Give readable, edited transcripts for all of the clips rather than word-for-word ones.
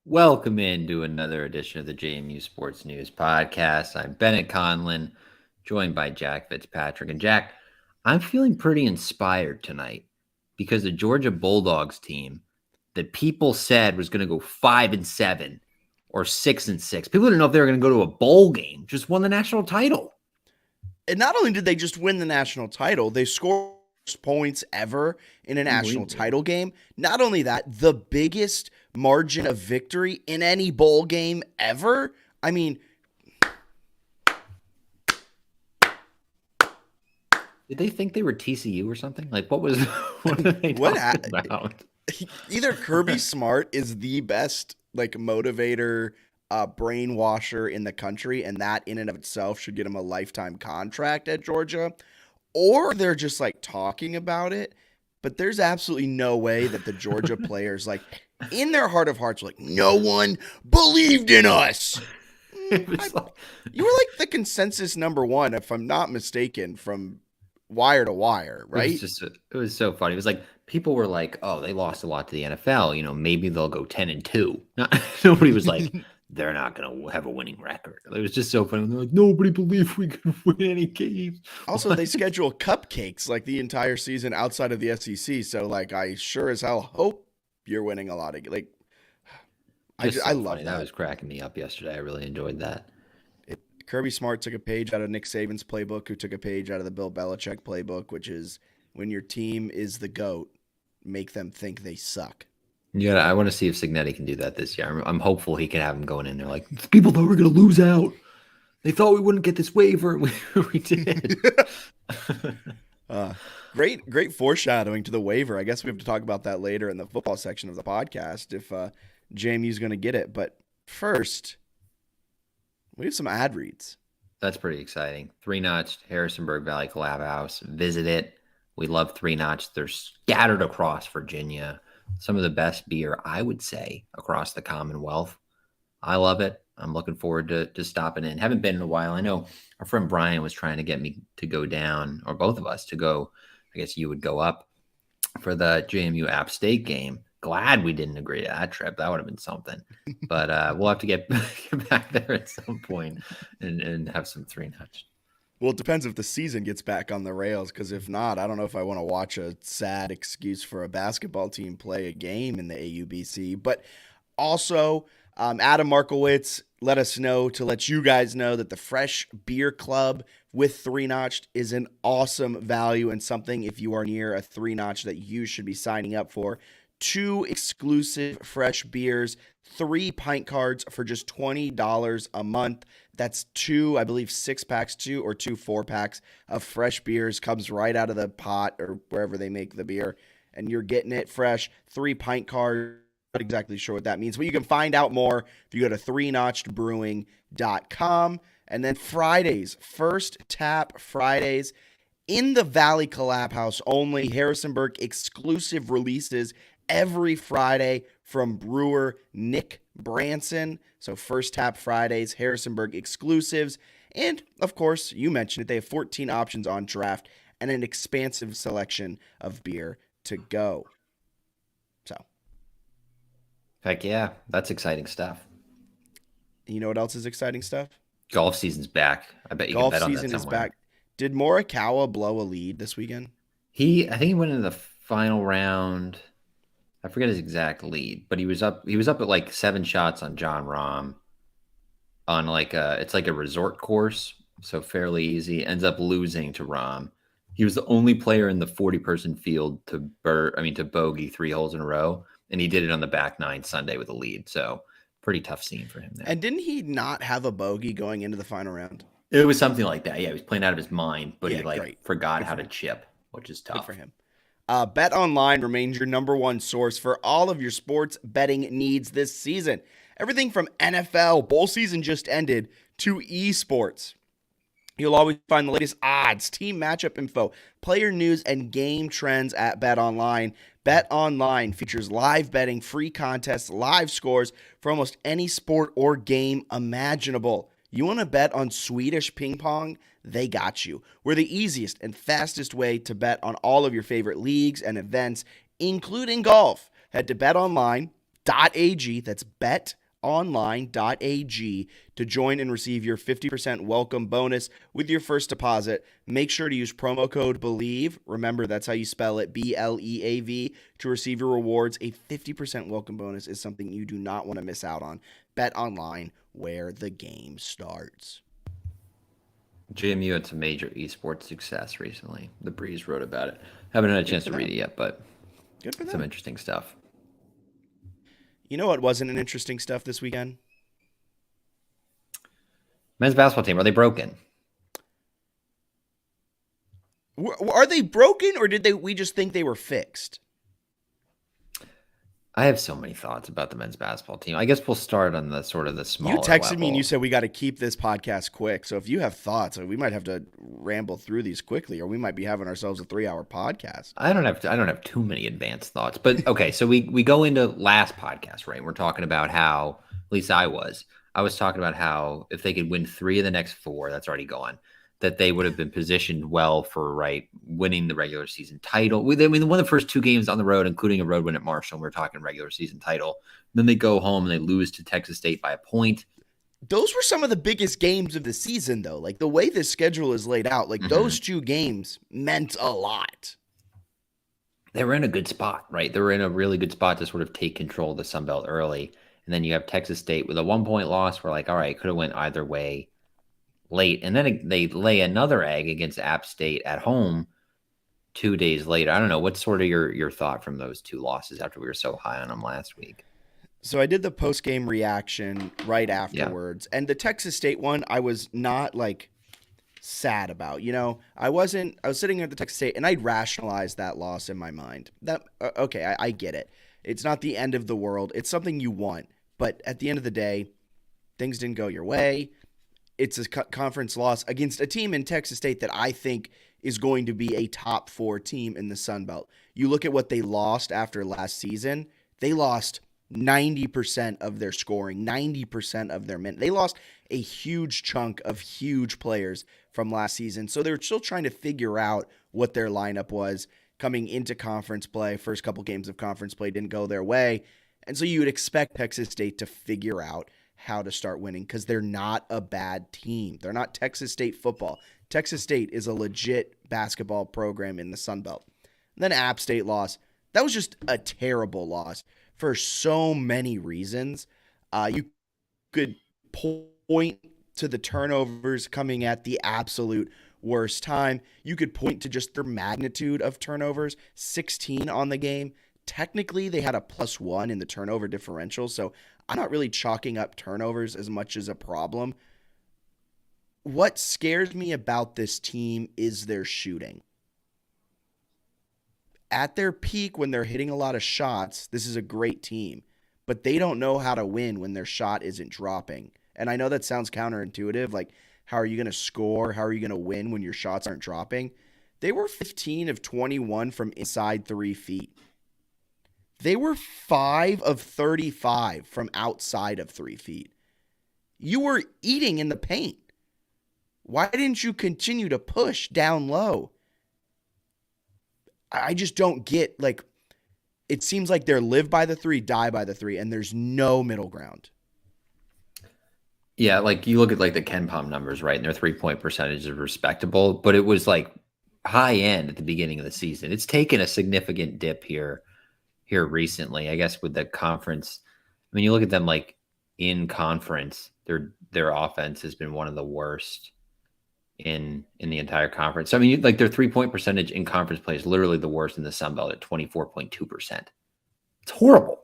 Welcome into another edition of the JMU Sports News Podcast. I'm Bennett Conlin, joined by Jack Fitzpatrick. And Jack, I'm feeling pretty inspired tonight because the Georgia Bulldogs team that people said was going to go 5-7 or 6-6. People didn't know if they were going to go to a bowl game, just won the national title. And not only did they just win the national title, they scored points ever in a national title game. Not only that, the biggest margin of victory in any bowl game ever. I mean, did they think they were TCU or something? Like, what was what were they talking about? Either Kirby Smart is the best motivator, brainwasher in the country, and that in and of itself should get him a lifetime contract at Georgia, or they're just talking about it. But there's absolutely no way that the Georgia players, in their heart of hearts, were no one believed in us. You were the consensus number one, if I'm not mistaken, from wire to wire, right? It was so funny. It was like people were like, "Oh, they lost a lot to the NFL. Maybe they'll go 10-2." Nobody was like, "They're not going to have a winning record." It was just so funny. They're like, "Nobody believed we could win any games." Also, they schedule cupcakes the entire season outside of the SEC. So I sure as hell hope you're winning a lot of I love that. That was cracking me up yesterday. I really enjoyed that. Kirby Smart took a page out of Nick Saban's playbook, who took a page out of the Bill Belichick playbook, which is when your team is the GOAT, make them think they suck. Yeah, I want to see if Signetti can do that this year. I'm hopeful he can have him going in there like, people thought we were going to lose out. They thought we wouldn't get this waiver. We did. Great foreshadowing to the waiver. I guess we have to talk about that later in the football section of the podcast if JMU's going to get it. But first, we have some ad reads. That's pretty exciting. 3-Notch, Harrisonburg Valley Collab House. Visit it. We love 3-Notch. They're scattered across Virginia. Some of the best beer, I would say, across the Commonwealth. I love it. I'm looking forward to stopping in. Haven't been in a while. I know our friend Brian was trying to get me to go down, or both of us to go. I guess you would go up for the JMU App State game. Glad we didn't agree to that trip. That would have been something. But we'll have to get back there at some point and have some 3-Notch. Well, it depends if the season gets back on the rails, because if not, I don't know if I want to watch a sad excuse for a basketball team play a game in the AUBC. But also, Adam Markowitz let us know to let you guys know that the Fresh Beer Club with 3-Notch is an awesome value and something, if you are near a 3-Notch, that you should be signing up for. 2 exclusive fresh beers, 3 pint cards for just $20 a month. That's 2, I believe, 6-packs, 2 or 2 4-packs of fresh beers. Comes right out of the pot or wherever they make the beer, and you're getting it fresh. 3 pint cards. Not exactly sure what that means, but you can find out more if you go to 3notchedbrewing.com. And then Fridays, First Tap Fridays, in the Valley Collab House only. Harrisonburg exclusive releases every Friday from brewer Nick Branson. So First Tap Fridays, Harrisonburg exclusives. And of course, you mentioned it, they have 14 options on draft and an expansive selection of beer to go. So, Heck yeah, that's exciting stuff. you know what else is exciting stuff? Golf season's back. I bet you can bet on that somewhere. Golf season is back. Did Morikawa blow a lead this weekend? I think he went into the final round. I forget his exact lead, but he was up at 7 shots on John Rahm on it's like a resort course, so fairly easy. Ends up losing to Rahm. He was the only player in the 40-person field to bogey 3 holes in a row, and he did it on the back 9 Sunday with a lead. So pretty tough scene for him there. And didn't he not have a bogey going into the final round? It was something like that. Yeah, he was playing out of his mind, but he forgot how to chip, which is tough. Good for him. Bet Online remains your number one source for all of your sports betting needs this season. Everything from NFL, bowl season just ended, to esports. You'll always find the latest odds, team matchup info, player news, and game trends at Bet Online. Bet Online features live betting, free contests, live scores for almost any sport or game imaginable. You want to bet on Swedish ping pong? They got you. We're the easiest and fastest way to bet on all of your favorite leagues and events, including golf. Head to Bet Online betonline.ag. That's betonline.ag to join and receive your 50% welcome bonus with your first deposit. Make sure to use promo code BELIEVE. Remember, that's how you spell it, BLEAV, to receive your rewards. A 50% welcome bonus is something you do not want to miss out on. Bet online, where the game starts. JMU had some major esports success recently. The Breeze wrote about it. Haven't had a chance to read it yet, but good for them. Some interesting stuff. You know what wasn't an interesting stuff this weekend? Men's basketball team, are they broken? Are they broken, or did we just think they were fixed? I have so many thoughts about the men's basketball team. I guess we'll start on the sort of the smaller You texted level. me and you said we got to keep this podcast quick. So if you have thoughts, we might have to ramble through these quickly, or we might be having ourselves a 3-hour podcast. I don't have too many advanced thoughts, but okay. So we go into last podcast, right? We're talking about how, at least I was talking about how if they could win 3 of the next 4, that's already gone, that they would have been positioned well for winning the regular season title. They won the first 2 games on the road, including a road win at Marshall. And we're talking regular season title. Then they go home and they lose to Texas State by a point. Those were some of the biggest games of the season, though. Like the way this schedule is laid out, those 2 games meant a lot. They were in a good spot, right? They were in a really good spot to sort of take control of the Sun Belt early. And then you have Texas State with a 1-point loss. We're like, all right, could have went either way late. And then they lay another egg against App State at home 2 days later. I don't know. What's sort of your thought from those 2 losses after we were so high on them last week? So I did the post-game reaction right afterwards. Yeah. And the Texas State one, I was not sad about. I was sitting at the Texas State and I'd rationalized that loss in my mind. Okay, I get it. It's not the end of the world. It's something you want. But at the end of the day, things didn't go your way. It's a conference loss against a team in Texas State that I think is going to be a top 4 team in the Sun Belt. You look at what they lost after last season. They lost 90% of their scoring, 90% of their minutes. They lost a huge chunk of huge players from last season. So they're still trying to figure out what their lineup was coming into conference play. First couple games of conference play didn't go their way. And so you would expect Texas State to figure out how to start winning because they're not a bad team. They're not Texas State football. Texas State is a legit basketball program in the Sun Belt. And then App State loss. That was just a terrible loss for so many reasons. You could point to the turnovers coming at the absolute worst time. You could point to just their magnitude of turnovers, 16 on the game. Technically, they had a +1 in the turnover differential, so I'm not really chalking up turnovers as much as a problem. What scares me about this team is their shooting. At their peak, when they're hitting a lot of shots, this is a great team, but they don't know how to win when their shot isn't dropping. And I know that sounds counterintuitive, how are you going to score? How are you going to win when your shots aren't dropping? They were 15 of 21 from inside 3 feet. They were 5 of 35 from outside of 3 feet. You were eating in the paint. Why didn't you continue to push down low? I just don't get, it seems like they're live by the 3, die by the 3, and there's no middle ground. Yeah, you look at the Ken Palm numbers, right? And their 3-point percentage is respectable, but it was high end at the beginning of the season. It's taken a significant dip here recently, I guess, with the conference. I mean, you look at them in conference, their offense has been one of the worst in the entire conference. So, I mean, their 3-point percentage in conference play is literally the worst in the Sun Belt at 24.2%. It's horrible.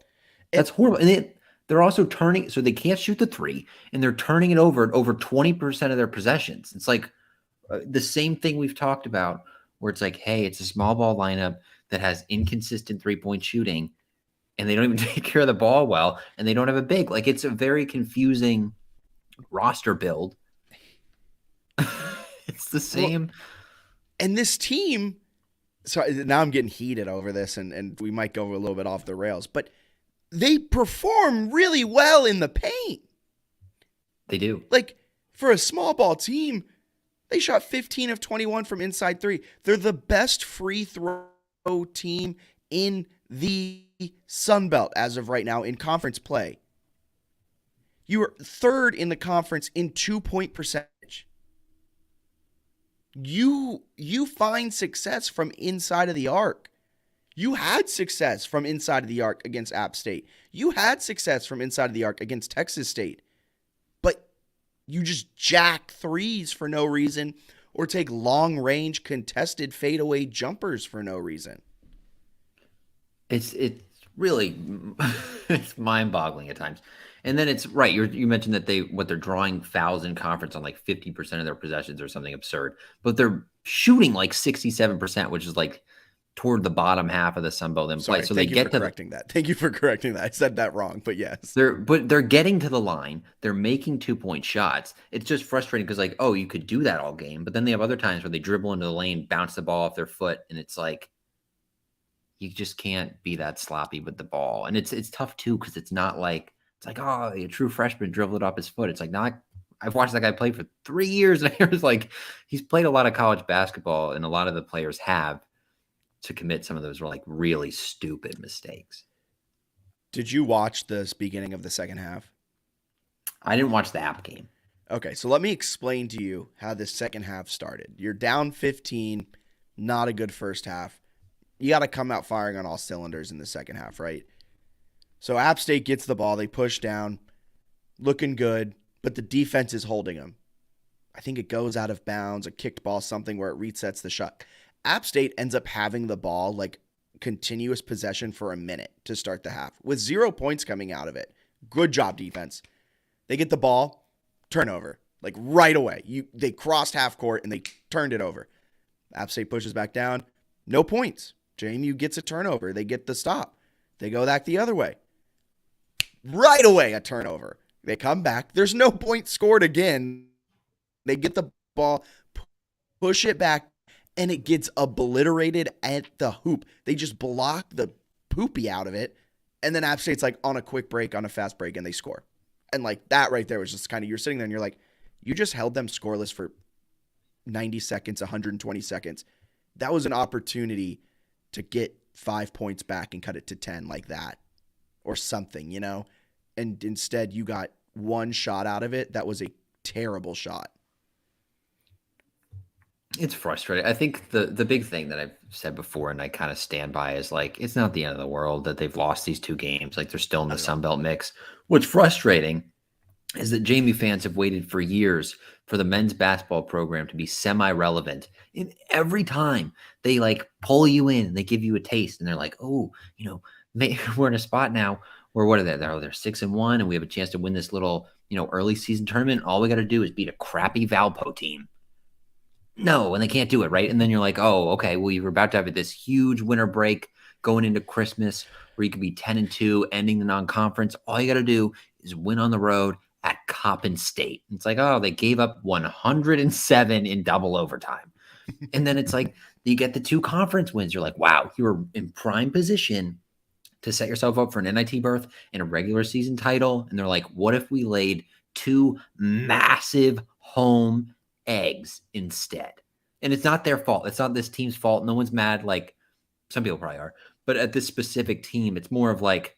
That's horrible. And they're also turning, so they can't shoot the 3, and they're turning it over at over 20% of their possessions. It's the same thing we've talked about, where it's hey, it's a small ball lineup that has inconsistent 3-point shooting, and they don't even take care of the ball well, and they don't have a big. It's a very confusing roster build. It's the same. Well, and this team, so now I'm getting heated over this, and we might go a little bit off the rails, but they perform really well in the paint. They do. For a small ball team, they shot 15 of 21 from inside 3. They're the best free throw team in the Sun Belt as of right now in conference play. You are third in the conference in 2-point percentage. You find success from inside of the arc. You had success from inside of the arc against App State. You had success from inside of the arc against Texas State. But you just jack threes for no reason or take long-range contested fadeaway jumpers for no reason. It's really it's mind-boggling at times. And then it's right. You mentioned that they're drawing fouls in conference on like 50% of their possessions or something absurd, but they're shooting like 67%, which is like toward the bottom half of the Sun Belt in play. Sorry, So they thank you get for to correcting that. Thank you for correcting that. I said that wrong, but yes. they're getting to the line. They're making 2-point shots. It's just frustrating because like, oh, you could do that all game, but then they have other times where they dribble into the lane, bounce the ball off their foot, and it's like you just can't be that sloppy with the ball. And it's tough too because it's not like it's like, oh, a true freshman dribbled it off his foot. It's like, not. I've watched that guy play for 3 years, and I was like, he's played a lot of college basketball, and a lot of the players have to commit some of those like really stupid mistakes. Did you watch the beginning of the second half? I didn't watch the App game. Okay, so let me explain to you how the second half started. You're down 15, not a good first half. You got to come out firing on all cylinders in the second half, right? So App State gets the ball, they push down, looking good, but the defense is holding them. I think it goes out of bounds, a kicked ball, something where it resets the shot. App State ends up having the ball like continuous possession for a minute to start the half with 0 points coming out of it. Good job, defense. They get the ball, turnover, like right away. They crossed half court and they turned it over. App State pushes back down, no points. JMU gets a turnover. They get the stop. They go back the other way. Right away, a turnover. They come back. There's no point scored again. They get the ball, push it back, and it gets obliterated at the hoop. They just block the poopy out of it. And then App State's like on a quick break, on a fast break, and they score. And like that right there was just kind of, you're sitting there and you're like, you just held them scoreless for 90 seconds, 120 seconds. That was an opportunity to get 5 points back and cut it to 10 like that or something, you know? And instead you got one shot out of it. That was a terrible shot. It's frustrating. I think the big thing that I've said before and I kind of stand by is like, it's not the end of the world that they've lost these 2 games. Like they're still in the Sun Belt mix. What's frustrating is that JMU fans have waited for years for the men's basketball program to be semi-relevant. And every time they like pull you in and they give you a taste and they're like, oh, you know, we're in a spot now where what are they? They're 6-1 and we have a chance to win this little, you know, early season tournament. All we got to do is beat a crappy Valpo team. No, and they can't do it, right? And then you're like, oh, okay, well, you're about to have this huge winter break going into Christmas where you could be 10-2, ending the non-conference. All you got to do is win on the road at Coppin State. It's like, oh, they gave up 107 in double overtime. And then it's like you get the 2 conference wins. You're like, wow, you were in prime position to set yourself up for an NIT berth and a regular season title. And they're like, what if we laid 2 massive home eggs instead? And it's not their fault. It's not this team's fault. No one's mad. Like some people probably are, but at this specific team, it's more of like,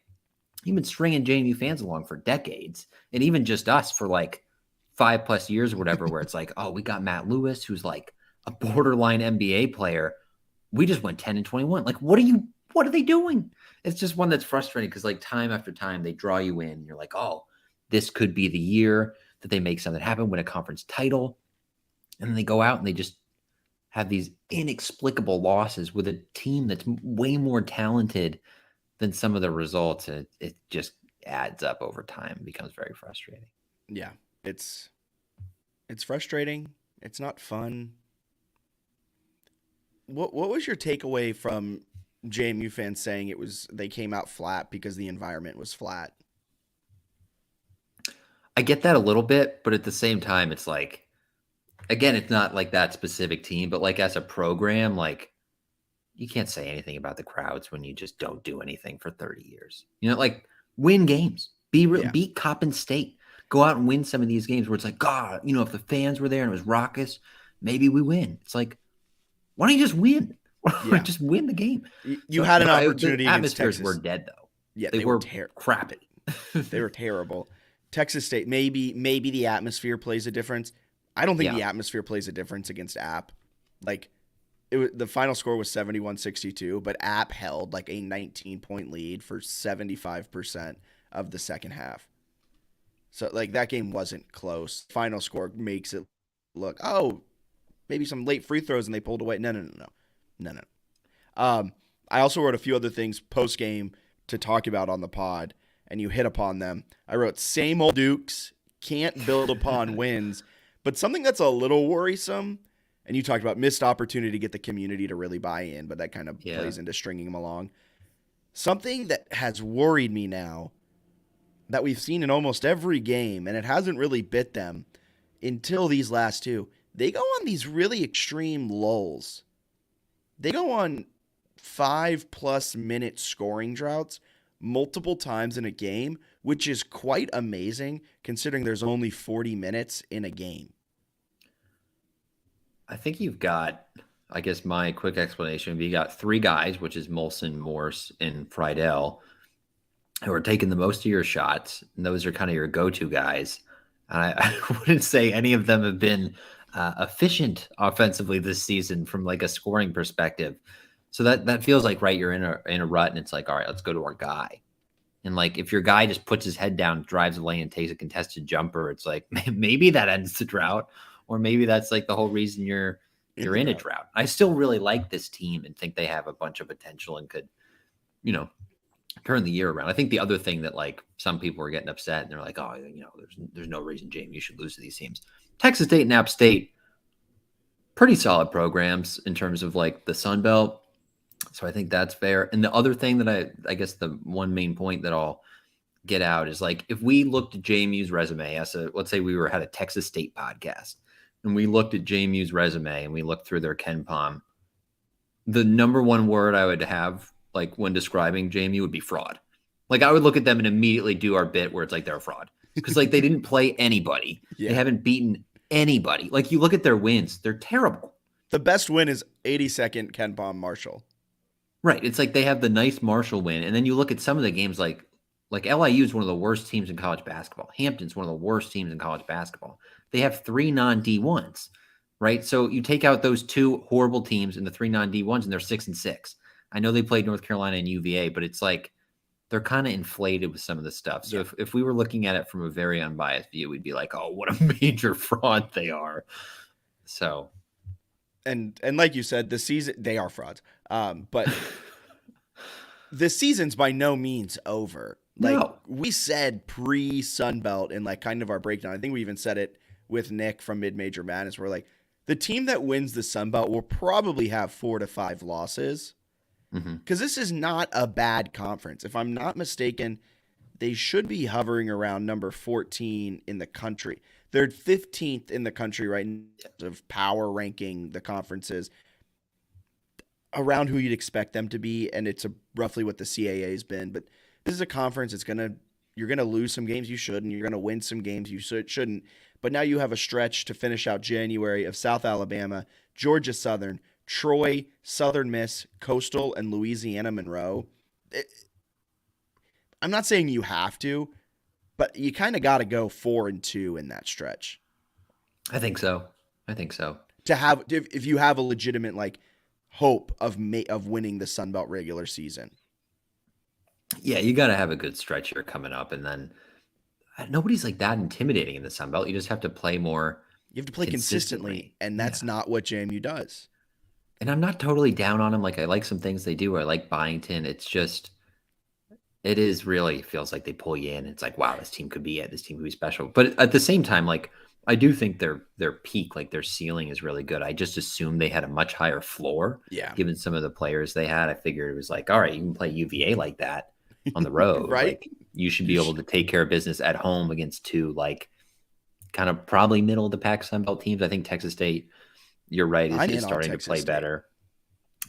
you've been stringing JMU fans along for decades, and even just us for like 5+ years or whatever, where it's like, oh, we got Matt Lewis, who's like a borderline NBA player. We just went 10-21. Like, what are they doing? It's just one that's frustrating because like time after time they draw you in. And you're like, oh, this could be the year that they make something happen, win a conference title. And then they go out and they just have these inexplicable losses with a team that's way more talented than some of the results. And it just adds up over time. It becomes very frustrating. Yeah, it's frustrating. It's not fun. What was your takeaway from JMU fans saying they came out flat because the environment was flat? I get that a little bit, but at the same time, it's like, again, it's not like that specific team, but like as a program, like you can't say anything about the crowds when you just don't do anything for 30 years. You know, like win games, beat Coppin State, go out and win some of these games where it's like, God, you know, if the fans were there and it was raucous, maybe we win. It's like, why don't you just win? Yeah. Just win the game. You So, had an but the opportunity against atmospheres were Texas. dead though. Yeah, They they were were terrible. crappy. They were terrible. Texas State, maybe the atmosphere plays a difference. I don't think Yeah. the atmosphere plays a difference against App. Like the final score was 71-62, but App held like a 19-point lead for 75% of the second half. So like that game wasn't close. Final score makes it look, oh, maybe some late free throws and they pulled away. No. I also wrote a few other things post game to talk about on the pod, and you hit upon them. I wrote same old Dukes can't build upon wins, but something that's a little worrisome. And you talked about missed opportunity to get the community to really buy in, but that kind of Yeah. plays into stringing them along. Something that has worried me now that we've seen in almost every game, and it hasn't really bit them until these last two. They go on these really extreme lulls. They go on 5+ minute scoring droughts multiple times in a game, which is quite amazing considering there's only 40 minutes in a game. I think you've got, I guess my quick explanation would be you got three guys, which is Molson, Morse, and Friedel, who are taking the most of your shots. And those are kind of your go-to guys. And I wouldn't say any of them have been efficient offensively this season from like a scoring perspective. So that feels like, right, you're in a rut and it's like, all right, let's go to our guy. And like if your guy just puts his head down, drives the lane, and takes a contested jumper, it's like maybe that ends the drought, or maybe that's like the whole reason you're in a drought. I still really like this team and think they have a bunch of potential and could, turn the year around. I think the other thing that like some people are getting upset and they're like, oh, there's no reason JMU should lose to these teams. Texas State and App State, pretty solid programs in terms of like the Sun Belt. So I think that's fair. And the other thing that I guess the one main point that I'll get out is like if we looked at JMU's resume as let's say we had a Texas State podcast and we looked at JMU's resume and we looked through their Ken Palm, the number one word I would have like when describing JMU would be fraud. Like I would look at them and immediately do our bit where it's like they're a fraud because like they didn't play anybody. Yeah. They haven't beaten anybody. Like you look at their wins, they're terrible. The best win is 82nd Ken Palm Marshall. Right. It's like they have the nice Marshall win. And then you look at some of the games like LIU is one of the worst teams in college basketball. Hampton's one of the worst teams in college basketball. They have 3 non-D1s, right? So you take out those 2 horrible teams and the 3 non-D1s and they're 6-6. I know they played North Carolina and UVA, but it's like they're kind of inflated with some of the stuff. So if we were looking at it from a very unbiased view, we'd be like, oh, what a major fraud they are. So. And like you said, the season, they are frauds. But the season's by no means over. Like we said pre-Sun Belt in like kind of our breakdown. I think we even said it with Nick from Mid-Major Madness. We're like, the team that wins the Sun Belt will probably have 4 to 5 losses because this is not a bad conference. If I'm not mistaken, they should be hovering around number 14 in the country. They're 15th in the country right now of power ranking the conferences around who you'd expect them to be, and it's roughly what the CAA's been. But this is a conference. You're gonna lose some games you shouldn't. You're gonna win some games you shouldn't. But now you have a stretch to finish out January of South Alabama, Georgia Southern, Troy, Southern Miss, Coastal, and Louisiana Monroe. I'm not saying you have to, but you kind of got to go 4-2 in that stretch. I think so. To have, if you have a legitimate like hope of winning the Sun Belt regular season. Yeah, you got to have a good stretch here coming up, and then nobody's like that intimidating in the Sun Belt. You just have to play more. You have to play consistently, and that's not what JMU does. And I'm not totally down on them. Like I like some things they do. I like Byington. It's just, it is really feels like they pull you in. It's like, wow, this team could be it. This team could be special. But at the same time, like I do think their peak, like their ceiling is really good. I just assumed they had a much higher floor. Yeah. Given some of the players they had, I figured it was like, all right, you can play UVA like that on the road. Right. Like, you should be able to take care of business at home against 2 like kind of probably middle of the pack Sun Belt teams. I think Texas State, you're right, is starting to play better.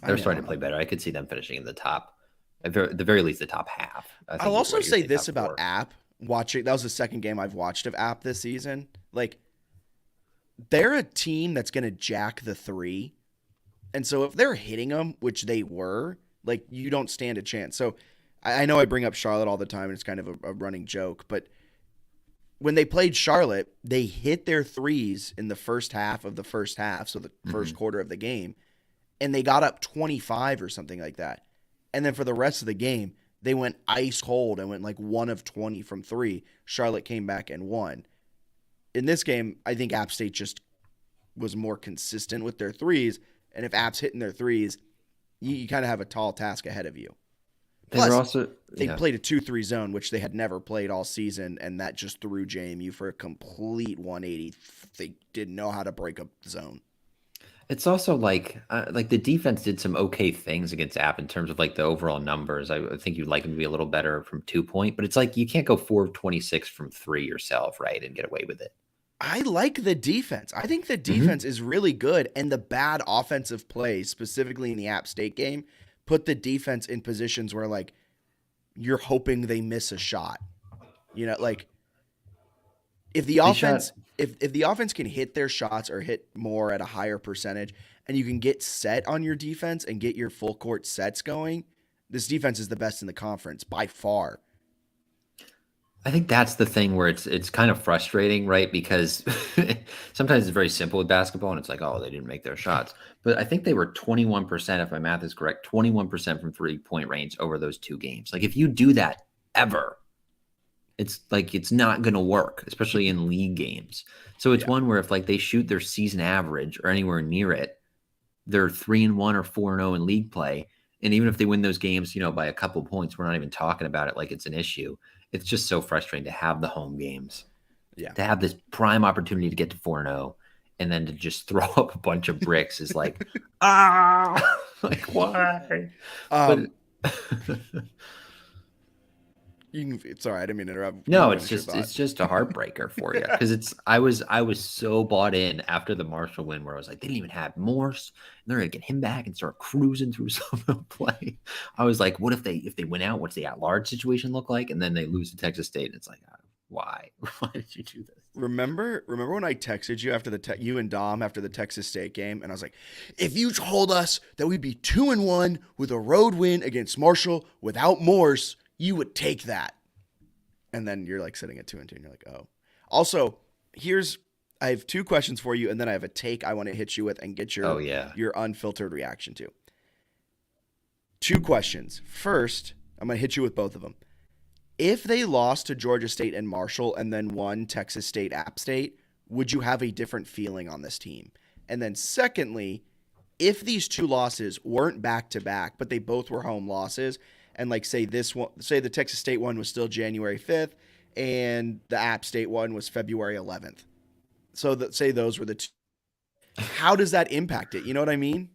They're starting to play better. I could see them finishing in the top, at the very least, the top half. I'll also say this about App. That was the second game I've watched of App this season. Like, they're a team that's going to jack the 3 And so if they're hitting them, which they were, like you don't stand a chance. So I know I bring up Charlotte all the time, and it's kind of a running joke, but when they played Charlotte, they hit their threes in the first half of the first half, so the first Hmm. quarter of the game, and they got up 25 or something like that. And then for the rest of the game, they went ice cold and went like 1 of 20 from three. Charlotte came back and won. In this game, I think App State just was more consistent with their threes. And if App's hitting their threes, you kind of have a tall task ahead of you. They were Plus, also, they yeah. played a 2-3 zone, which they had never played all season, and that just threw JMU for a complete 180. They didn't know how to break a zone. It's also like the defense did some okay things against App in terms of like the overall numbers. I think you'd like them to be a little better from 2 point, but it's like you can't go 4 of 26 from three yourself, right, and get away with it. I like the defense. I think the Hmm. defense is really good, and the bad offensive plays, specifically in the App State game, put the defense in positions where like you're hoping they miss a shot. Like if the They shot. offense if the offense can hit their shots or hit more at a higher percentage and you can get set on your defense and get your full court sets going, this defense is the best in the conference by far. I think that's the thing where it's kind of frustrating, right? Because sometimes it's very simple with basketball, and it's like, oh, they didn't make their shots. But I think they were 21%, if my math is correct, 21% from 3 point range over those two games. Like if you do that ever, it's like it's not going to work, especially in league games. So it's Yeah. one where if like they shoot their season average or anywhere near it, they're 3-1 or 4-0 in league play. And even if they win those games, by a couple points, we're not even talking about it like it's an issue. It's just so frustrating to have the home games, Yeah. to have this prime opportunity to get to 4-0, and then to just throw up a bunch of bricks is like, ah, like why? But Um it's all right. I didn't mean to interrupt. You no, can it's finish your just thought. it's just a heartbreaker for you because it's I was so bought in after the Marshall win where I was like they didn't even have Morse and they're gonna get him back and start cruising through some of the play. I was like, what if they win out? What's the at large situation look like? And then they lose to Texas State and it's like, why? Why did you do this? Remember when I texted you after you and Dom after the Texas State game, and I was like, if you told us that we'd be 2-1 with a road win against Marshall without Morse, you would take that. And then you're like sitting at 2-2, and you're like, oh. Also, I have two questions for you, and then I have a take I want to hit you with and get Oh your yeah. your unfiltered reaction to. Two questions. First, I'm gonna hit you with both of them. If they lost to Georgia State and Marshall and then won Texas State App State, would you have a different feeling on this team? And then secondly, if these two losses weren't back to back, but they both were home losses, and like say the Texas State one was still January 5th and the App State one was February 11th. So that say those were the two. How does that impact it? You know what I mean?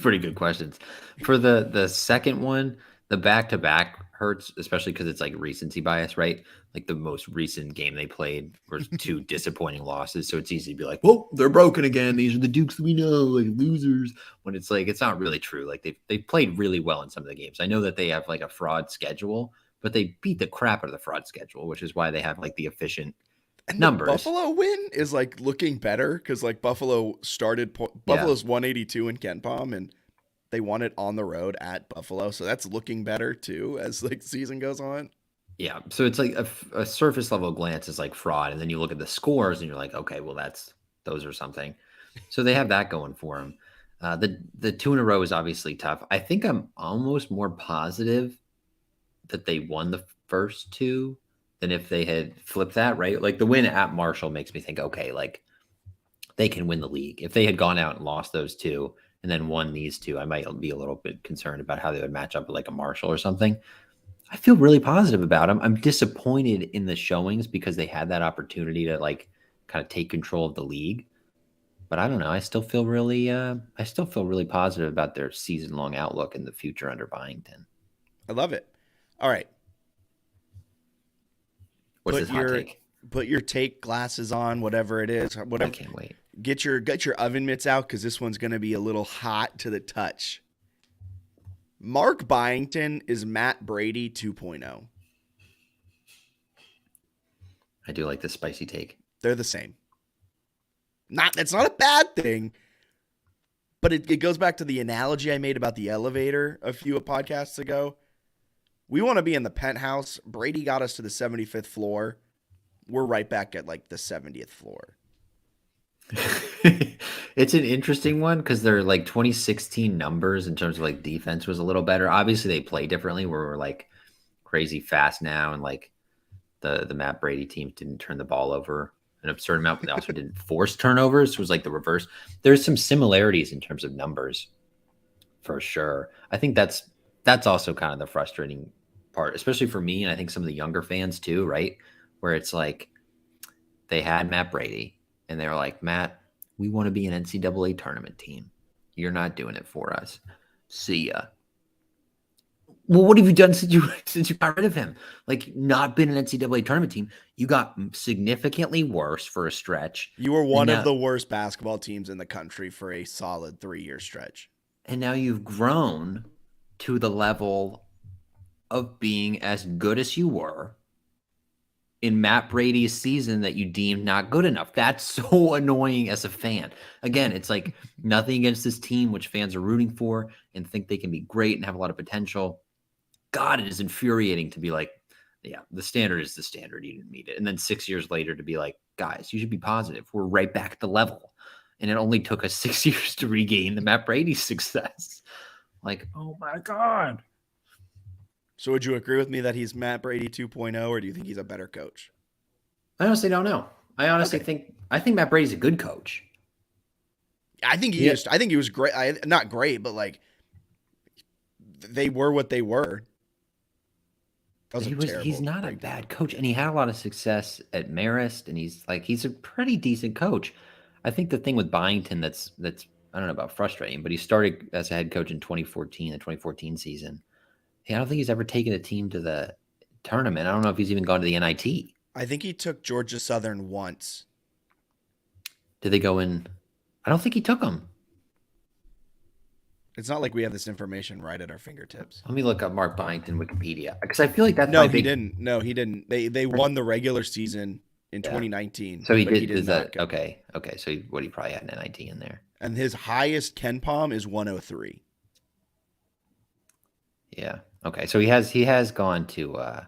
Pretty good questions. For the second one, the back to back hurts, especially because it's like recency bias, right? Like the most recent game they played was two disappointing losses, so it's easy to be like, "Well, they're broken again. These are the Dukes we know, like losers." When it's like it's not really true. Like they played really well in some of the games. I know that they have like a fraud schedule, but they beat the crap out of the fraud schedule, which is why they have like the efficient And the numbers. Buffalo win is like looking better because like Yeah. Buffalo's 182 in Ken Palm and they won it on the road at Buffalo, so that's looking better too as like season goes on. Yeah, so it's like a surface level glance is like fraud, and then you look at the scores and you're like, okay, well those are something. So they have that going for them. The two in a row is obviously tough. I think I'm almost more positive that they won the first two than if they had flipped that, right? Like the win at Marshall makes me think, okay, like they can win the league. If they had gone out and lost those two and then won these two, I might be a little bit concerned about how they would match up with like a Marshall or something. I feel really positive about them. I'm disappointed in the showings because they had that opportunity to like kind of take control of the league. But I don't know. I still feel really positive about their season long outlook in the future under Byington. I love it. All right, What's put this hot your take? put your take glasses on, whatever it is, I whatever. can't wait. Get your oven mitts out because this one's gonna be a little hot to the touch. Mark Byington is Matt Brady 2.0. I do like this spicy take. They're the same. Not That's not a bad thing, But it goes back to the analogy I made about the elevator a few podcasts ago. We want to be in the penthouse. Brady got us to the 75th floor. We're right back at like the 70th floor. It's an interesting one because they're like 2016 numbers in terms of like defense was a little better. Obviously, they play differently where we're like crazy fast now, and like the Matt Brady team didn't turn the ball over an absurd amount, but they also didn't force turnovers. It was like the reverse. There's some similarities in terms of numbers for sure. I think that's also kind of the frustrating part, especially for me, and I think some of the younger fans too, right? Where it's like they had Matt Brady, and they were like, Matt, we want to be an NCAA tournament team. You're not doing it for us. See ya. Well, what have you done since you got rid of him? Like, not been an NCAA tournament team. You got significantly worse for a stretch, You were and one of now the worst basketball teams in the country for a solid 3-year stretch. and now you've grown to the level of being as good as you were in Matt Brady's season that you deemed not good enough. That's so annoying as a fan. Again, it's like nothing against this team, which fans are rooting for and think they can be great and have a lot of potential. God, it is infuriating to be like, yeah, the standard is the standard. You didn't meet it. And then 6 years later to be like, guys, you should be positive. We're right back at the level. And it only took us 6 years to regain the Matt Brady success. Like, oh my God. So would you agree with me that he's Matt Brady 2.0, or do you think he's a better coach? I honestly don't know. I honestly Okay. think Matt Brady's a good coach. I think he Yeah. is. I think he was great. Not great, but like they were what they were. That was a He's terrible not a breakdown. bad coach, and he had a lot of success at Marist, and he's a pretty decent coach. I think the thing with Byington that's I don't know about frustrating, but he started as a head coach in 2014, the 2014 season. I don't think he's ever taken a team to the tournament. I don't know if he's even gone to the NIT. I think he took Georgia Southern once. Did they go in? I don't think he took them. It's not like we have this information right at our fingertips. Let me look up Mark Byington Wikipedia because I feel like that's my No, he big. didn't. No, he didn't. They won the regular season in Yeah. 2019. So he but did. he did Is not that go. okay? Okay. So he probably had an NIT in there. And his highest Ken Palm is 103. Yeah. Okay. So he has gone to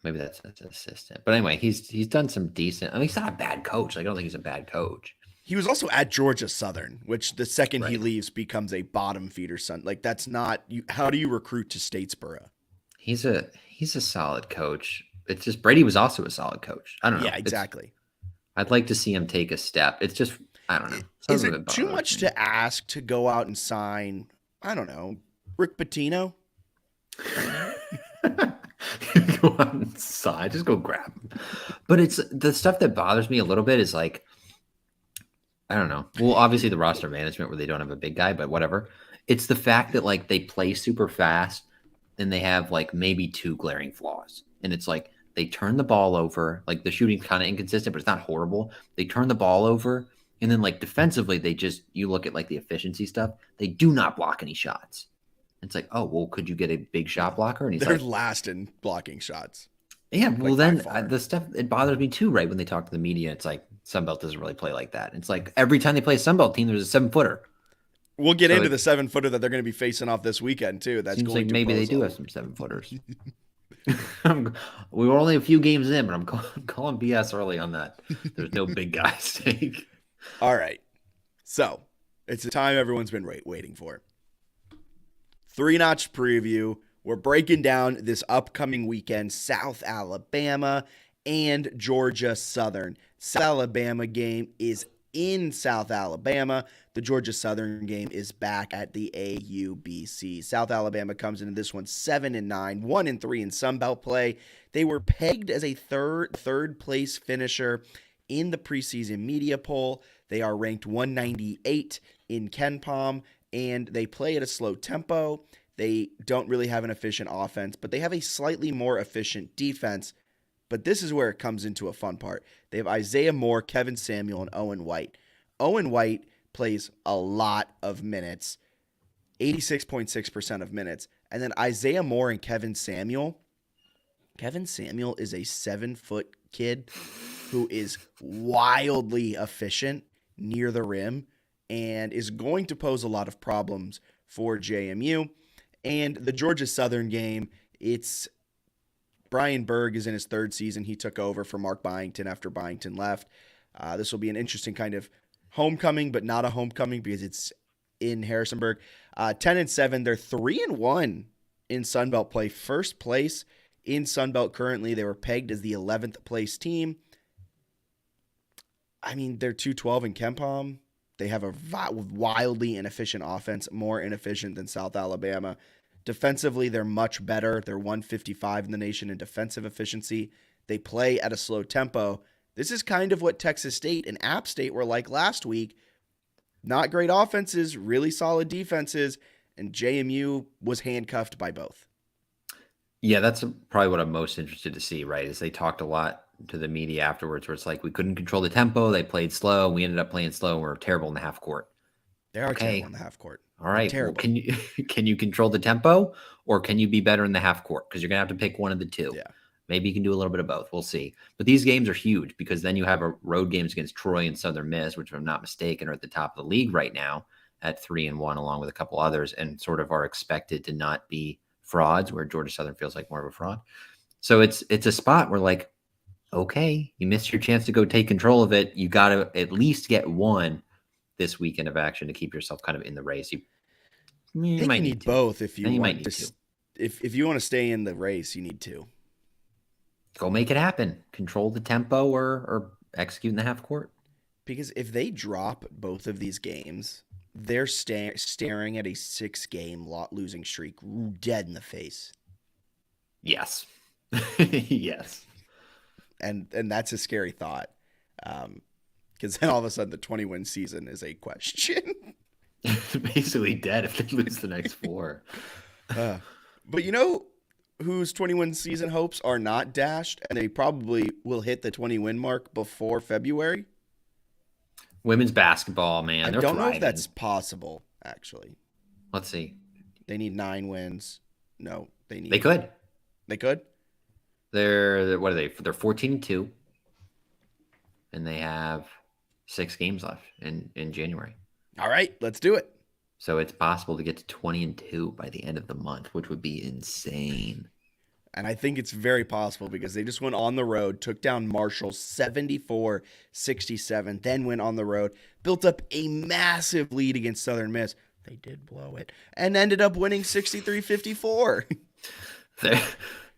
maybe that's an assistant. But anyway, he's done some decent. I mean, he's not a bad coach. Like, I don't think he's a bad coach. He was also at Georgia Southern, which the second he Right. leaves becomes a bottom feeder son. Like that's not you. How do you recruit to Statesboro? He's a solid coach. It's just Brady was also a solid coach. I don't know. Yeah, exactly. I'd like to see him take a step. It's just I don't know. Some Is of it too bothers much me. to ask to go out and sign? I don't know, Rick Pitino. Go outside, just go grab him. But it's the stuff that bothers me a little bit is like I don't know. Well, obviously the roster management where they don't have a big guy, but whatever. It's the fact that like they play super fast and they have like maybe two glaring flaws. And it's like they turn the ball over, like the shooting's kind of inconsistent, but it's not horrible. They turn the ball over and then like defensively they just you look at like the efficiency stuff, they do not block any shots. It's like, "Oh, well, could you get a big shot blocker?" And he's They're like, last in blocking shots, yeah, well, like by then far. the stuff it bothers me too, right? When they talk to the media, it's like Sunbelt doesn't really play like that. It's like every time they play a Sunbelt team, there's a 7-footer. We'll get So into it the 7-footer that they're going to be facing off this weekend too. That's seems like going to maybe they pose do a. have some 7-footers. We were only a few games in, but I'm calling BS early on that. There's no big guy stake. All right, so it's the time everyone's been waiting for. 3-notch preview. We're breaking down this upcoming weekend, South Alabama and Georgia Southern. South Alabama game is in South Alabama. The Georgia Southern game is back at the AUBC. South Alabama comes into this one 7-9, 1-3 in Sun Belt play. They were pegged as a third place finisher in the preseason media poll. They are ranked 198 in KenPom, and they play at a slow tempo. They don't really have an efficient offense, but they have a slightly more efficient defense. But this is where it comes into a fun part. They have Isaiah Moore, Kevin Samuel, and Owen White. Owen White plays a lot of minutes, 86.6% of minutes. And then Isaiah Moore and Kevin Samuel. Kevin Samuel is a 7-foot kid who is wildly efficient near the rim. and is going to pose a lot of problems for JMU. And the Georgia Southern game, it's Brian Berg is in his third season. He took over for Mark Byington after Byington left. This will be an interesting kind of homecoming, but not a homecoming because it's in Harrisonburg. 10-7, they're 3-1 in Sunbelt play. First place in Sunbelt currently. They were pegged as the 11th place team. I mean, they're 2-12 in KenPom. They have a wildly inefficient offense, more inefficient than South Alabama. Defensively, they're much better. They're 155 in the nation in defensive efficiency. They play at a slow tempo. This is kind of what Texas State and App State were like last week. Not great offenses, really solid defenses, and JMU was handcuffed by both. Yeah, that's probably what I'm most interested to see, right? Is they talked a lot to the media afterwards where it's like we couldn't control the tempo. They played slow. And we ended up playing slow and we were terrible in the half court. They are terrible in the half court. All right. Well, can you control the tempo or can you be better in the half court? Because you're going to have to pick one of the two. Yeah. Maybe you can do a little bit of both. We'll see. But these games are huge because then you have a road games against Troy and Southern Miss, which, if I'm not mistaken, are at the top of the league right now at 3-1, along with a couple others, and sort of are expected to not be frauds, where Georgia Southern feels like more of a fraud. So it's a spot where, like, okay, you missed your chance to go take control of it. You got to at least get one this weekend of action to keep yourself kind of in the race. You might need both if you want to. If you want to stay in the race, you need to. Go make it happen. Control the tempo or execute in the half court. Because if they drop both of these games, they're staring at a 6-game losing streak dead in the face. Yes. Yes. And that's a scary thought. Because then all of a sudden the 20-win season is a question. It's basically dead if they lose the next 4. But you know whose 20-win season hopes are not dashed, and they probably will hit the 20-win mark before February? Women's basketball, man. I don't know if that's possible, actually. Let's see. They need 9 wins. No, They could. They could? They're what are they? They're 14-2. And they have 6 games left in January. All right, let's do it. So it's possible to get to 20-2 by the end of the month, which would be insane. And I think it's very possible because they just went on the road, took down Marshall 74-67, then went on the road, built up a massive lead against Southern Miss. They did blow it, and ended up winning 63-54.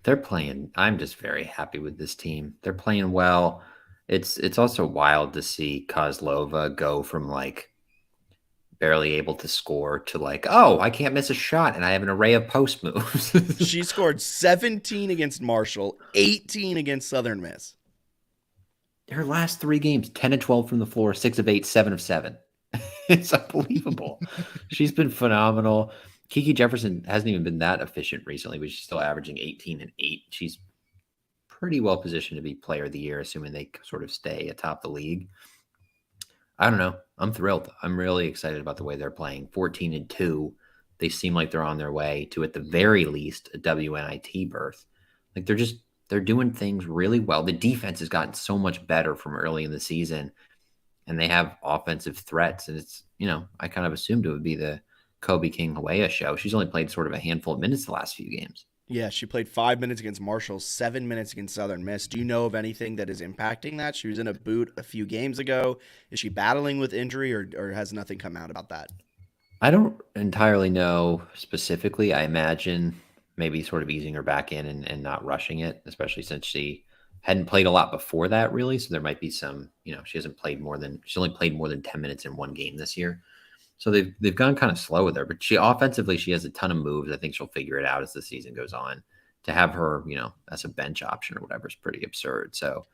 They're playing. I'm just very happy with this team. They're playing well. It's also wild to see Kozlova go from like barely able to score to like, oh, I can't miss a shot, and I have an array of post moves. She scored 17 against Marshall, 18 against Southern Miss. Her last 3 games, 10-12 from the floor, 6 of 8, 7 of 7. It's unbelievable. She's been phenomenal. Kiki Jefferson hasn't even been that efficient recently, but she's still averaging 18 and 8. She's pretty well positioned to be player of the year, assuming they sort of stay atop the league. I don't know. I'm thrilled. I'm really excited about the way they're playing. 14-2. They seem like they're on their way to, at the very least, a WNIT berth. Like they're doing things really well. The defense has gotten so much better from early in the season, and they have offensive threats. And it's, I kind of assumed it would be the Kobe King Hawea show. She's only played sort of a handful of minutes the last few games. Yeah, she played 5 minutes against Marshall, 7 minutes against Southern Miss. Do you know of anything that is impacting that? She was in a boot a few games ago. Is she battling with injury or has nothing come out about that? I don't entirely know specifically. I imagine maybe sort of easing her back in and not rushing it, especially since she hadn't played a lot before that, really. So there might be some, she's only played more than 10 minutes in one game this year. So they've gone kind of slow with her, but she offensively, she has a ton of moves. I think she'll figure it out as the season goes on. To have her, as a bench option or whatever is pretty absurd. So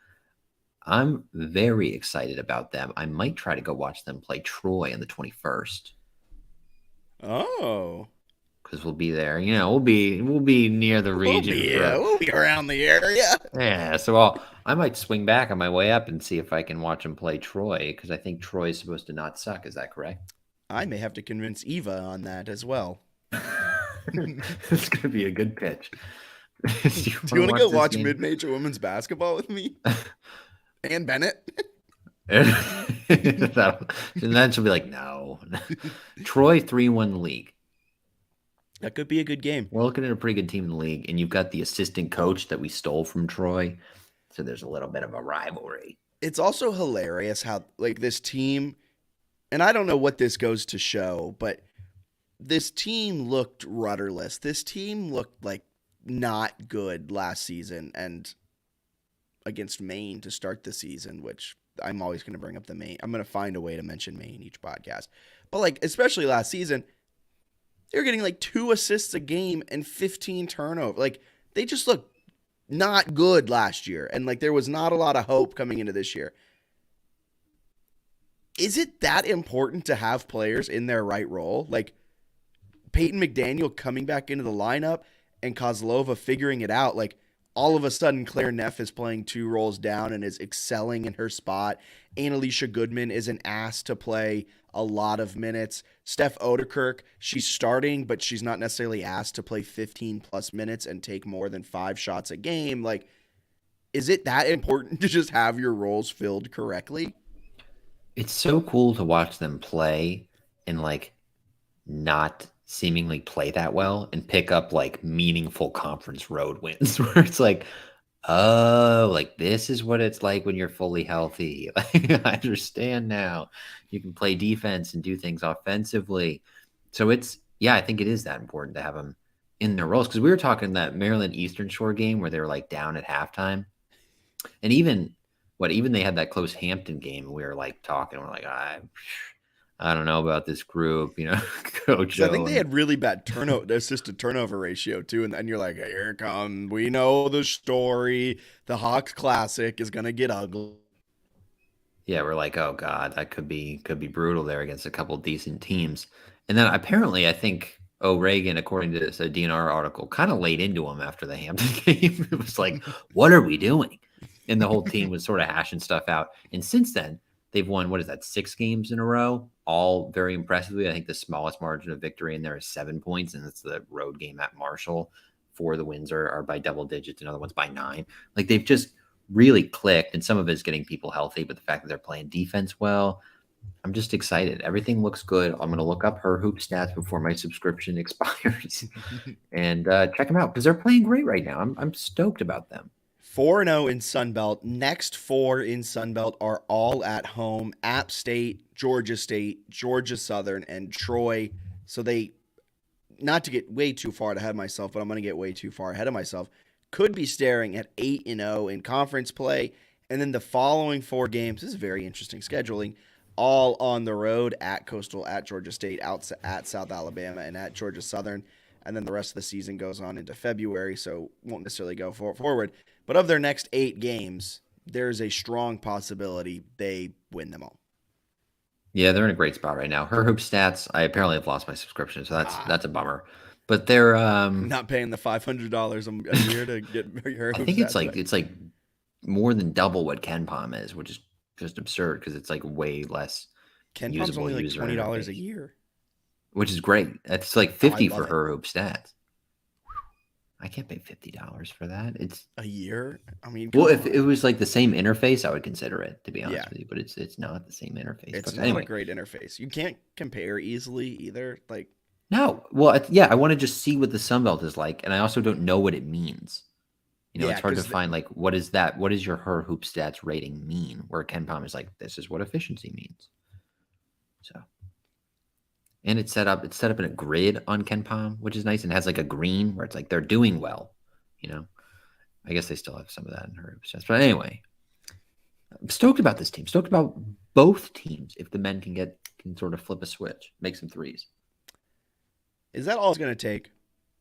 I'm very excited about them. I might try to go watch them play Troy on the 21st. Oh, because we'll be there. We'll be near the region. We'll be around the area. Yeah, so I might swing back on my way up and see if I can watch them play Troy, because I think Troy is supposed to not suck. Is that correct? I may have to convince Eva on that as well. It's going to be a good pitch. Do you want to go watch mid-major women's basketball with me? And Bennett? And then she'll be like, no. Troy 3-1 the league. That could be a good game. We're looking at a pretty good team in the league, and you've got the assistant coach that we stole from Troy. So there's a little bit of a rivalry. It's also hilarious how like this team, and I don't know what this goes to show, but this team looked rudderless. This team looked like not good last season and against Maine to start the season, which I'm always going to bring up the Maine. I'm going to find a way to mention Maine each podcast. But like especially last season, they were getting like 2 assists a game and 15 turnovers. Like they just looked not good last year and like there was not a lot of hope coming into this year. Is it that important to have players in their right role? Like Peyton McDaniel coming back into the lineup and Kozlova figuring it out. Like all of a sudden, Claire Neff is playing 2 roles down and is excelling in her spot. Annalisa Goodman isn't asked to play a lot of minutes. Steph Odekirk, she's starting, but she's not necessarily asked to play 15 plus minutes and take more than 5 shots a game. Like, is it that important to just have your roles filled correctly? It's so cool to watch them play and like not seemingly play that well and pick up like meaningful conference road wins where it's like, oh, like this is what it's like when you're fully healthy. Like, I understand now. You can play defense and do things offensively. So it's, yeah, I think it is that important to have them in their roles because we were talking that Maryland Eastern Shore game where they were like down at halftime. And even they had that close Hampton game. We were like talking, we're like, I don't know about this group, Coach Because I think O. they had really bad turnover, assisted turnover ratio too. And then you're like, here come, we know the story. The Hawks Classic is gonna get ugly. Yeah, we're like, oh God, that could be brutal there against a couple decent teams. And then apparently, I think O'Regan, according to this DNR article, kind of laid into him after the Hampton game. It was like, what are we doing? And the whole team was sort of hashing stuff out. And since then, they've won, what is that, 6 games in a row, all very impressively. I think the smallest margin of victory in there is 7 points, and it's the road game at Marshall. 4 of the wins are by double digits, another one's by 9. Like they've just really clicked, and some of it is getting people healthy, but the fact that they're playing defense well, I'm just excited. Everything looks good. I'm going to look up her hoop stats before my subscription expires and check them out because they're playing great right now. I'm stoked about them. 4-0 in Sunbelt. Next 4 in Sunbelt are all at home. App State, Georgia Southern, and Troy. So they, not to get way too far ahead of myself, but I'm going to get way too far ahead of myself, could be staring at 8-0 in conference play. And then the following 4 games, this is very interesting scheduling, all on the road at Coastal, at Georgia State, out at South Alabama, and at Georgia Southern. And then the rest of the season goes on into February, so won't necessarily go forward. But of their next 8 games, there's a strong possibility they win them all. Yeah, they're in a great spot right now. Her hoop stats, I apparently have lost my subscription, so that's a bummer. But they're Not paying the $500 a year to get her I hoop think stats it's like more than double what Ken Palm is, which is just absurd because it's like way less Ken Palm's usable only like user $20 a interface, year. which is great. It's like Oh, I 50 love for it. her hoop stats. I can't pay $50 for that. It's A year? I mean, well, come if it on. was like the same interface, I would consider it to be Yeah, honest with you. But it's not the same interface. it's But not a anyway, great interface. You can't compare easily either. Like, no. Well, yeah, I want to just see what the Sunbelt is like, and I also don't know what it means. yeah, It's hard to because find like what is that? What does your her hoop stats rating mean? Where Ken Palm is like, this is what efficiency means. So, and it's set up in a grid on Ken Palm, which is nice, and has like a green where it's like they're doing well. You know, I guess they still have some of that in her hoop stats, but anyway, I'm stoked about this team. Stoked about both teams if the men can sort of flip a switch, make some threes. is that all it's going to take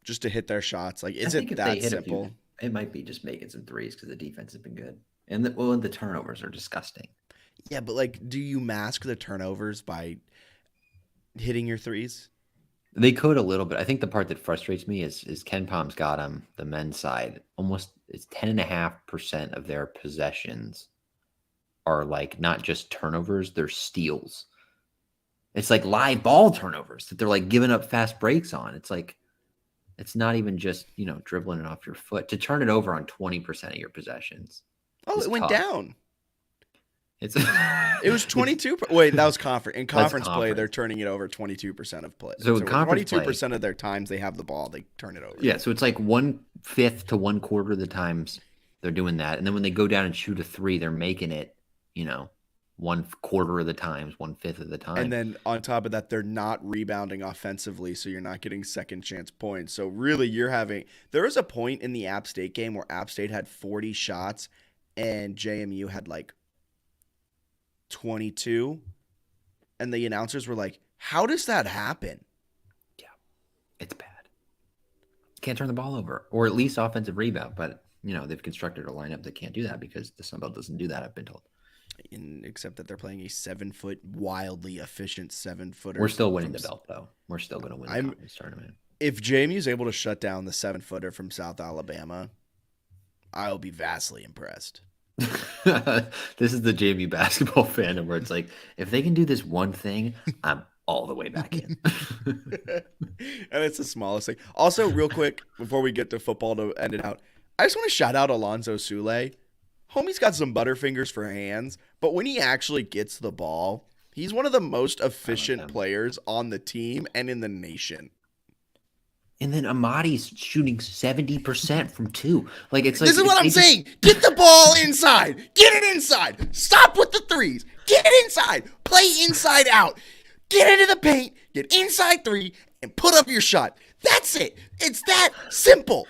just to hit their shots? Like, I is think it if they that hit a few, simple? it might be just making some threes because the defense has been good, and the turnovers are disgusting. Yeah, but like, do you mask the turnovers by hitting your threes? They could a little bit. I think the part that frustrates me is Ken Palm's got him the men's side almost it's 10.5% of their possessions are like not just turnovers, they're steals. It's like live ball turnovers that they're like giving up fast breaks on. It's like it's not even just, dribbling it off your foot. To turn it over on 20% of your possessions Oh, is it went tough. down. It's It was it's 22. Wait, that was conference. In that's conference play, they're conference. turning it over 22% of play. So in So conference play, 22% of their times they have the ball, they turn it over. yeah, so it's like 1/5 to 1/4 of the times they're doing that. And then when they go down and shoot a three, they're making it, 1/4 of the times, 1/5 of the And time. then on top of that, they're not rebounding offensively, so you're not getting second chance points. So really, there was a point in the App State game where App State had 40 shots and JMU had like 22. And the announcers were like, how does that happen? Yeah, it's bad. Can't turn the ball over, or at least offensive rebound. But, they've constructed a lineup that can't do that because the Sun Belt doesn't do that, I've been told. Except that they're playing a 7-foot, wildly efficient 7-footer. We're still winning the belt, though. We're still going to win the conference tournament. If JMU is able to shut down the 7-footer from South Alabama, I'll be vastly impressed. This is the JMU basketball fandom where it's like, if they can do this one thing, I'm all the way back in. And it's the smallest thing. Also, real quick, before we get to football to end it out, I just want to shout out Alonzo Sule. Homie's got some butterfingers for hands, but when he actually gets the ball, he's one of the most efficient players on the team and in the nation. And then Amadi's shooting 70% from two. This is what I'm saying. Get the ball inside. Get it inside. Stop with the threes. Get it inside. Play inside out. Get into the paint. Get inside three and put up your shot. That's it. It's that simple.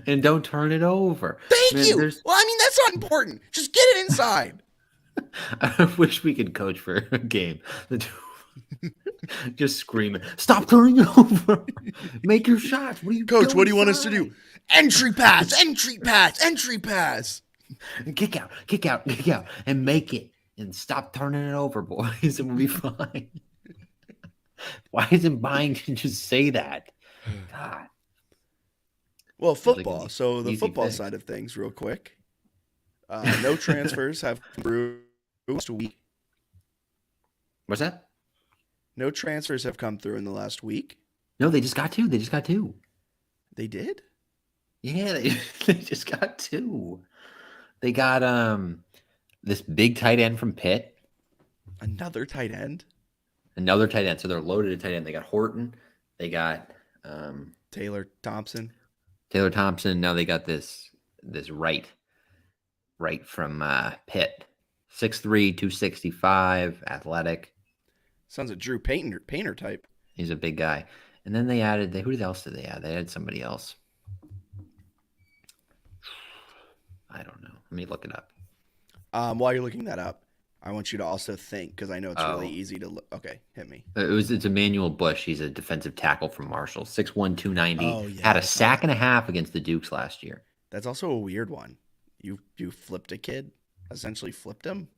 And don't turn it over. Thank you. Well, I mean, that's not important. Just get it inside. I wish we could coach for a game. Just screaming, stop turning it over. Make your shots. What are you Coach, what do you want us to do? Entry pass, entry pass, entry pass. Kick out, kick out, kick out, and make it. And stop turning it over, boys, and we'll be fine. Why isn't buying to just say that? God. Well, football. So the football side of things, real quick. No transfers have come through last week. What's that? No transfers have come through in the last week. No, they just got two. They just got two. They did? Yeah, they just got two. They got this big tight end from Pitt. Another tight end? Another tight end. So they're loaded at tight end. They got Horton. They got Taylor Thompson. Now they got this right from Pitt. 6'3", 265, athletic. Sounds a Drew Painter type. He's a big guy. And then they added, who else did they add? They added somebody else. I don't know. Let me look it up. While you're looking that up, I want you to also think, because I know it's really easy to look. Okay, hit me. It's Emmanuel Bush. He's a defensive tackle from Marshall. 6'1", 290. Oh, yeah, had a sack and a half against the Dukes last year. That's also a weird one. You flipped a kid, essentially flipped him.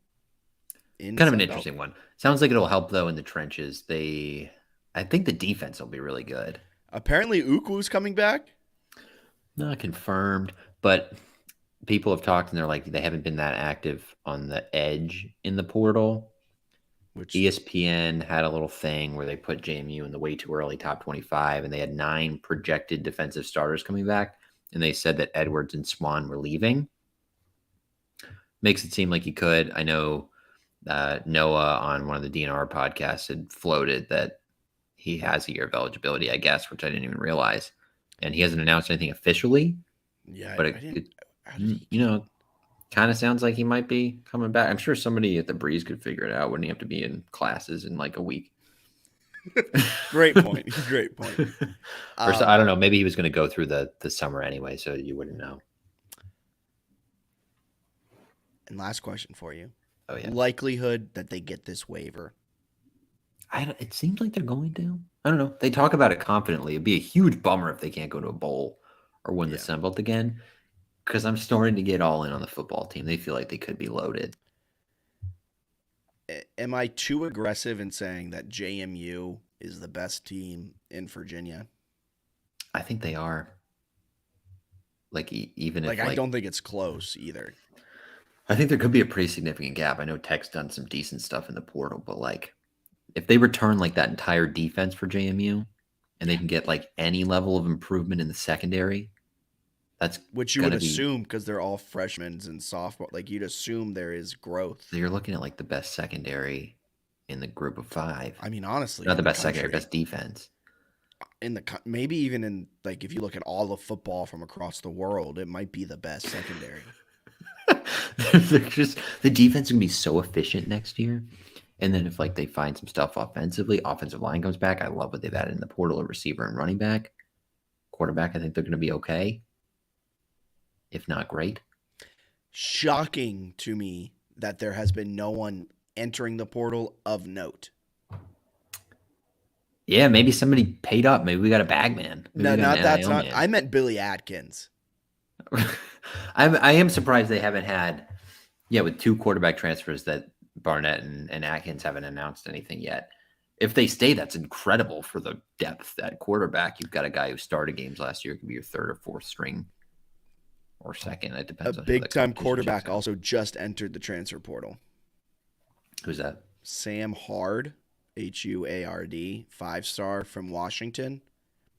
Kind of an interesting one. Sounds like it'll help, though, in the trenches. I think the defense will be really good. Apparently, Uku's coming back. Not confirmed, but people have talked, and they're like, they haven't been that active on the edge in the portal. Which ESPN had a little thing where they put JMU in the way too early top 25, and they had 9 projected defensive starters coming back, and they said that Edwards and Swan were leaving. Makes it seem like you could. I know Noah on one of the DNR podcasts had floated that he has a year of eligibility, I guess, which I didn't even realize. And he hasn't announced anything officially. Yeah, but kind of sounds like he might be coming back. I'm sure somebody at the Breeze could figure it out. Wouldn't he have to be in classes in like a week? Great point. Great point. Or I don't know. Maybe he was going to go through the summer anyway, so you wouldn't know. And last question for you. Oh, yeah. Likelihood that they get this waiver. It seems like they're going to. I don't know. They talk about it confidently. It'd be a huge bummer if they can't go to a bowl or win the Sun Belt again, because I'm starting to get all in on the football team. They feel like they could be loaded. Am I too aggressive in saying that JMU is the best team in Virginia? I think they are. Even if I don't think it's close either. I think there could be a pretty significant gap. I know Tech's done some decent stuff in the portal, but if they return that entire defense for JMU and they can get any level of improvement in the secondary, That's which you would gonna be. assume because they're all freshmen and sophomore. Like you'd assume there is growth. You're looking at like the best secondary in the group of five. I mean, honestly, Not in the the best secondary, country, best defense. maybe even in like if you look at all of football from across the world, it might be the best secondary. They're just the defense is gonna be so efficient next year. And then if like they find some stuff offensively, offensive line comes back. I love what they've added in the portal of receiver and running back. Quarterback, I think they're gonna be okay, if not great. Shocking to me that there has been no one entering the portal of note. Yeah, maybe somebody paid up. Maybe we got a bag man. Maybe No, we got an not that's NIL not. man. I meant Billy Atkins. I am surprised they haven't had, yeah, with two quarterback transfers that Barnett and Atkins haven't announced anything yet. If they stay, that's incredible for the depth at quarterback. You've got a guy who started games last year, could be your third or fourth string or second. It A depends on who the big time competition shakes quarterback out. also just entered the transfer portal. Who's that? Sam Hard, Huard, 5-star from Washington,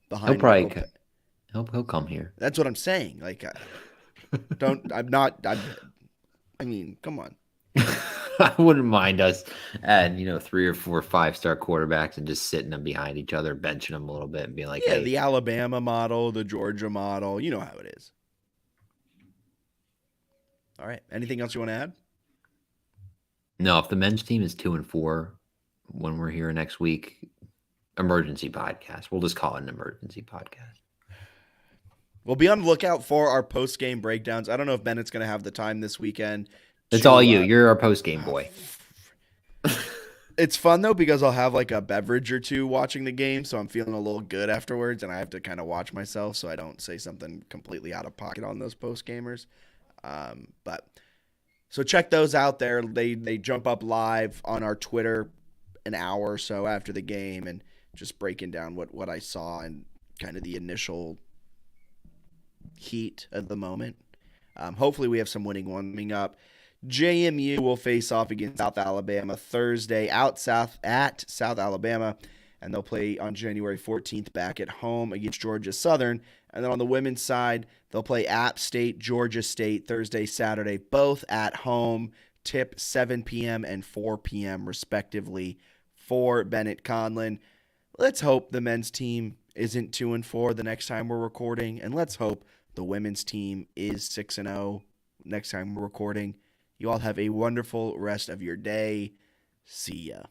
He'll behind probably Michael. he'll come here. That's what I'm saying. Like, don't. I'm not. I mean, come on. I wouldn't mind us adding, 3 or 4 5-star quarterbacks and just sitting them behind each other, benching them a little bit and being like, Yeah, hey, the Alabama model, the Georgia model. You know how it is. All right. Anything else you want to add? no, if the men's team is 2-4 when we're here next week, emergency podcast. We'll just call it an emergency podcast. We'll be on the lookout for our post game breakdowns. I don't know if Bennett's going to have the time this weekend. It's all you. You're our post game boy. It's fun though because I'll have like a beverage or two watching the game, so I'm feeling a little good afterwards, and I have to kind of watch myself so I don't say something completely out of pocket on those post gamers. But so check those out there. They jump up live on our Twitter an hour or so after the game, and just breaking down what I saw and kind of the initial heat of the moment. Hopefully we have some winning coming up. JMU will face off against South Alabama Thursday out south at South Alabama, and they'll play on January 14th back at home against Georgia Southern. And then on the women's side, they'll play App State, Georgia State Thursday, Saturday, both at home. Tip 7 p.m. and 4 p.m. respectively for Bennett Conlin. Let's hope the men's team isn't 2-4 the next time we're recording, and let's hope the women's team is 6-0 next time we're recording. You all have a wonderful rest of your day. See ya.